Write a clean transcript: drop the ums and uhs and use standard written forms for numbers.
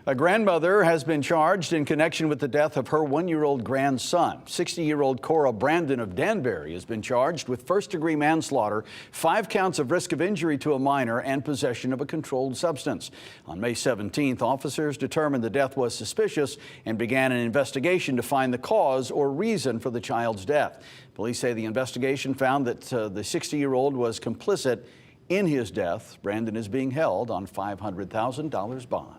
A grandmother has been charged in connection with the death of her one-year-old grandson. 60-year-old Cora Brandon of Danbury has been charged with first-degree manslaughter, 5 counts of risk of injury to a minor, and possession of a controlled substance. On May 17th, officers determined the death was suspicious and began an investigation to find the cause or reason for the child's death. Police say the investigation found that the 60-year-old was complicit in his death. Brandon is being held on $500,000 bond.